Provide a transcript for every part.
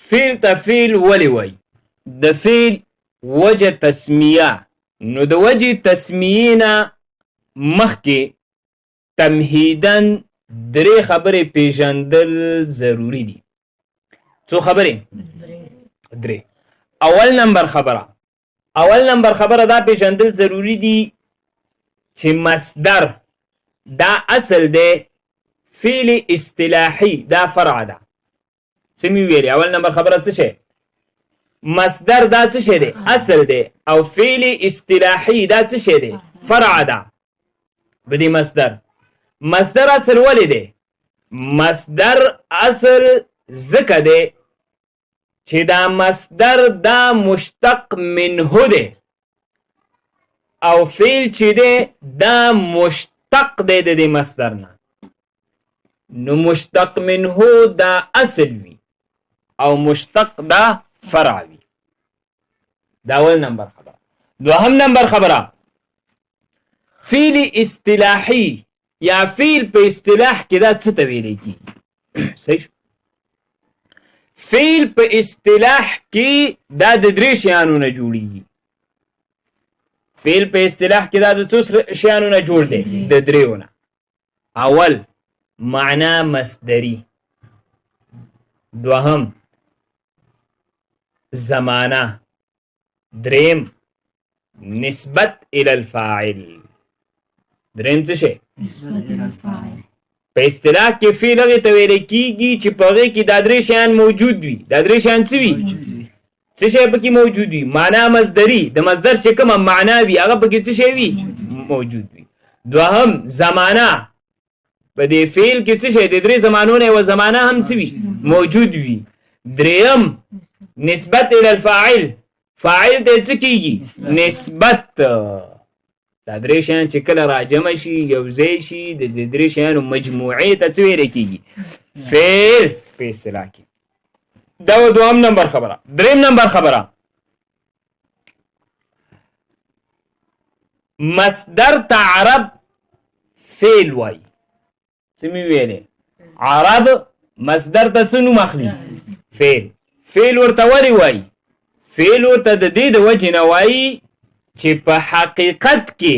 فعل ته فعل ولې وایي؟ د فعل وجه تسمیه، نو د وجه تسمیې نه مخکې تمهیداً درې خبرې پیژندل ضروری دي. څو خبرې؟ درې. اول نمبر خبره دا پیژندل ضروری دي چې مصدر دا اصل دی، فعل اصطلاحي دا فرع ده. سمی ویلی اول نمبر خبره څه شي؟ مصدر دا څه شي دی؟ اصل دی. او فعل اصطلاحي دا څه شي دی؟ فرع ده. بدی مصدر اصل ولی دی؟ مصدر اصل ذکر دی چې دا مصدر دا مشتق منه دی، او فعل چې دی دا مشتق دی د مصدر نه. نو مشتق منه دا اصل وی او مشتق دا فرع وی. دا اول نمبر خبره. دوهم نمبر خبره، فعل اصطلاحي یا فعل په اصطلاح کې دا څه ته ویل کیږي؟ صحیح شو. فعل په اصطلاح کې دا د درې شیانو نه جوړیږي. فعل په اصطلاح کې دا د څو شیانو نه جوړ دی؟ د دریو نه. اول معنا مصدری، دوهم زمانه، دریم نسبت الى الفاعل. دریم څه شي؟ په اصطلاح کې فعل هغه ته ویل کیږي چې په هغه کې دا درې شیان موجود وي. دا درې شیان څه وي؟ څه شی پکې موجود وي؟ معنا مصدری، د مصدر چې کومه معنا وي هغه پکې څه شی وي؟ موجود وي. دوهم زمانه، په دې فعل کې څه شی د درې زمانو نه و زمانه هم څه وي؟ موجود وي. دریم نسبت الى الفاعل، فاعل ته څه کیږي؟ نسبت. دا درې شیان چې کله راجمع شي یو ځای شي د دې درې شیانو مجموعې ته څه ویل کیږي؟ فعل په اصطلاح کې. دا دوهم نمبر خبره. دریم نمبر خبره، مصدر ته عرب فعل وایي. څه مې ویلې؟ عرب مصدر ته څه نوم اخلي؟ فعل. فعل ورته ولې وایي؟ فعل ورته د دې د وجې نه وایي چې په حقیقت کې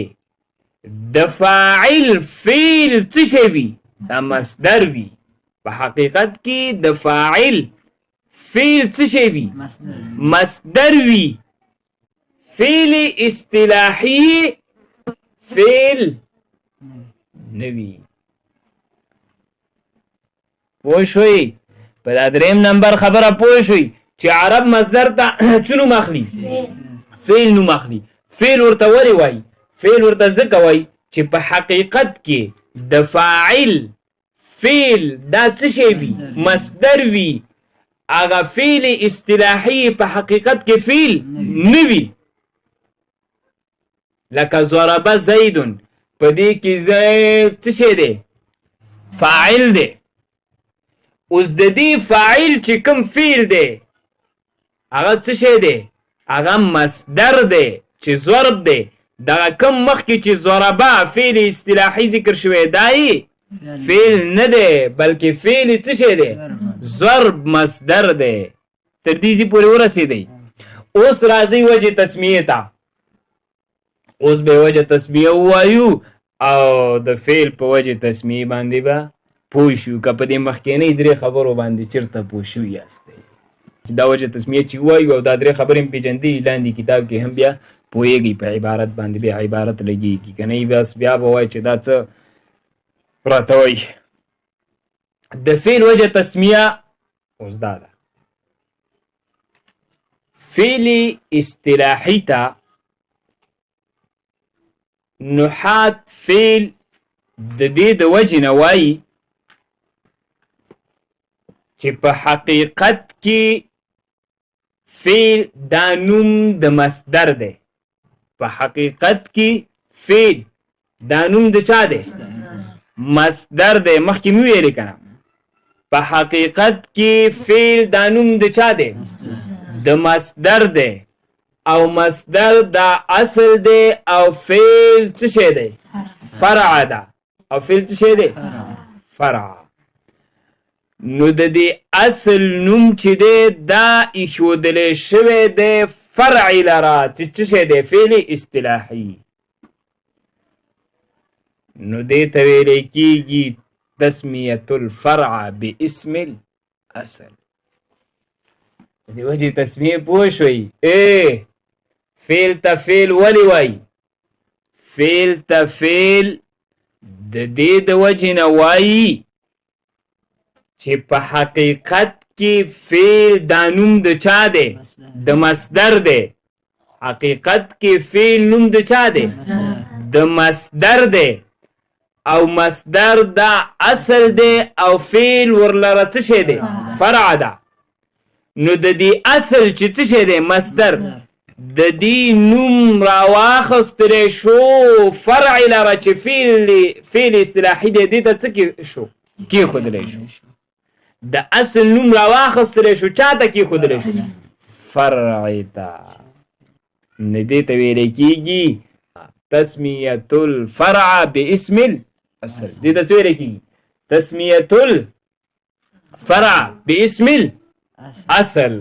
د فاعل فعل څه شی وي؟ دا مصدر وي. په حقیقت کې د فاعل فعل څه شی وي؟ مصدر وي. فعل اصطلاحي فعل نه وي. پوه شوئ؟ په دا دریم نمبر خبره پوه شوئ چې عرب مصدر ته څه نوم اخلي؟ فعل نوم اخلي. فعل ورته ولې وایي؟ فعل ورته ځکه وایي چې په حقیقت کې د فاعل فعل دا څه شی وي؟ مصدر وي. هغه فعل اصطلاحي په حقیقت کې فعل نه وي. لکه ضرب زید، په دې کې زید څه شی دی؟ فاعل دی. اوس د دې فاعل چې کوم فعل دی هغه څه شی دی؟ هغه مصدر دی چې ضرب دی. دغه کوم مخکې چې ضربه فعل اصطلاحي ذکر شوی دی فعل نه دی بلکې فعل څه شی دی؟ ضرب مصدر دی. تر دې ځای پورې ورسېدی. اوس راځئ وجه تسمیې ته. اوس به وجه تسمیه ووایو او د فعل په وجه تسمیې باندې به پوه شو. که په دې مخکینۍ درې خبرو باندې چېرته پوه شوي یاستئ چې دا وجه تسمیه چې ووایو او دا درې خبرې مې پېژندلي لاندې کتاب کې هم بیا پوهېږئ په عبارت باندې، بیا عبارت لګېږي که نه بس بیا به وایي چې دا څه راته وایي. د فعل وجه تسمیه اوس دا ده. فعل اصطلاحي ته نحات فعل د دې د وجې نه وایي چې په حقیقت کې فعل دا نوم د مصدر دی. په حقیقت کې فعل دا نوم د چا دی؟ مصدر دی. مخکې مې ویلې که نه؟ په حقیقت کې فعل دا نوم د چا دی؟ د مصدر دی. او مصدر دا اصل دی او فعل څه شی دی؟ فرع ده. او فعل څه شی دی؟ فرع. نو د دې اصل نوم چې دی دا ایښودلی شوی دی فرعي لره چې څه شی دی فعل اصطلاحي نو دې ته ویلی کېږي تسمیة الفرع باسم الاصل دې وجې تسمیې پوه شوئ فعل ته فعل ولې وایي فعل ته فعل د دې د وجې نه وایي چې په حقیقت کې فعل دا نوم د چا دی د مصدر دی حقیقت کې فعل نوم د چا دی د مصدر دی او مصدر دا اصل دی او فعل ورلره څه شی دی فرع ده نو د دې اصل چې څه شی دی مصدر د دې نوم راواخیستلی شو فرع لره چې فعل اصطلاحي دی دې ته څه شو کېښودلی شو د اصل نوم راواخیستلی شو چا ته کېښودلی شو فرع ته نو دې ته ویلی کېږي تسمیة الفرع باسم الاصل دې ته څه ویلی کېږي تسمیة الفرع باسم الاصل